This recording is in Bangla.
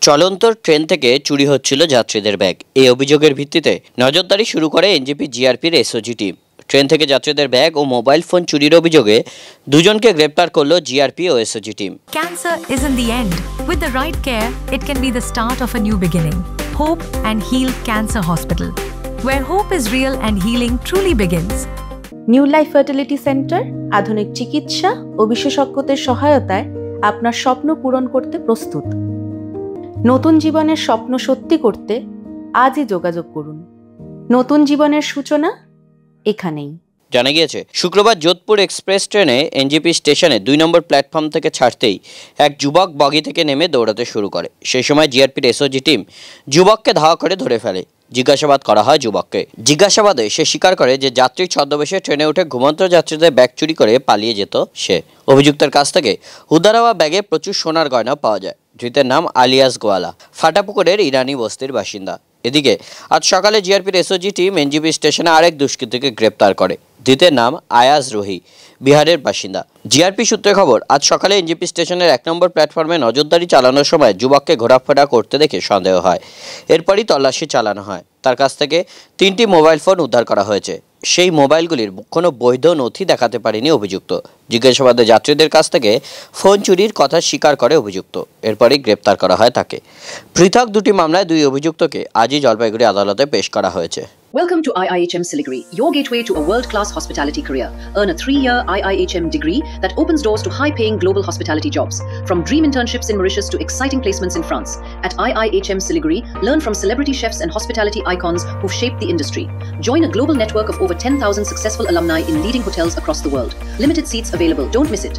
চলন্ত ট্রেন থেকে চুরি হচ্ছিল যাত্রীদের ব্যাগ। এই অভিযোগের ভিত্তিতে নজরদারি শুরু করে এনজেপি জিআরপির এসওজি টিম। ট্রেন থেকে যাত্রীদের ব্যাগ ও মোবাইল ফোন চুরির অভিযোগে দুজনকে গ্রেপ্তার করলো জিআরপি ও SOG team. Cancer isn't the end. With the right care, it can be the start of a new beginning. Hope and Heal Cancer Hospital, where hope is real and healing truly begins. New life fertility centre আধুনিক চিকিৎসা ও বিশেষজ্ঞদের সহায়তায় আপনার স্বপ্ন পূরণ করতে প্রস্তুত। নতুন জীবনের স্বপ্ন সত্যি করতে আজই যোগাযোগ করুন। নতুন জীবনের সূচনা এখানেই। জানা গিয়েছে, শুক্রবার যোধপুর এক্সপ্রেস ট্রেনে এনজেপি স্টেশনে 2 নম্বর প্ল্যাটফর্ম থেকে ছাড়তেই এক যুবক বগি থেকে নেমে দৌড়াতে শুরু করে। সেই সময় জিআরপির এসওজি টিম যুবককে ধাওয়া করে ধরে ফেলে। জিজ্ঞাসাবাদ করা হয় যুবককে। জিজ্ঞাসাবাদে সে স্বীকার করে যে যাত্রী ছদ্মবেশে ট্রেনে উঠে ঘুমন্ত যাত্রীদের ব্যাগ চুরি করে পালিয়ে যেত সে। অভিযুক্তের কাছ থেকে উদ্ধার হওয়া ব্যাগে প্রচুর সোনার গয়না পাওয়া যায়। ধৃতের নাম আলিয়াস গোয়ালা, ফাটাপুকুরের ইরানি বস্তির বাসিন্দা। এদিকে আজ সকালে জিআরপির এসওজি টিম এনজেপি স্টেশনে আরেক দুষ্কৃতীকে গ্রেপ্তার করে। ধৃতের নাম আয়াজ রোহি, বিহারের বাসিন্দা। জিআরপি সূত্রে খবর, আজ সকালে এনজেপি স্টেশনের 1 নম্বর প্ল্যাটফর্মে নজরদারি চালানোর সময় যুবককে ঘোরাফেরা করতে দেখে সন্দেহ হয়। এরপরই তল্লাশি চালানো হয়। তার কাছ থেকে 3টি মোবাইল ফোন উদ্ধার করা হয়েছে। সেই মোবাইলগুলির কোনো বৈধ নথি দেখাতে পারেনি অভিযুক্ত। জিজ্ঞাসাবাদে যাত্রীদের কাছ থেকে ফোন চুরির কথা স্বীকার করে অভিযুক্ত। এরপরই গ্রেপ্তার করা হয় তাকে। পৃথক 2টি মামলায় 2 অভিযুক্তকে আজই জলপাইগুড়ি আদালতে পেশ করা হয়েছে। Welcome to IIHM Siliguri, your gateway to a world-class hospitality career. Earn a 3-year IIHM degree that opens doors to high-paying global hospitality jobs. From dream internships in Mauritius to exciting placements in France. At IIHM Siliguri, learn from celebrity chefs and hospitality icons who've shaped the industry. Join a global network of over 10,000 successful alumni in leading hotels across the world. Limited seats available. Don't miss it.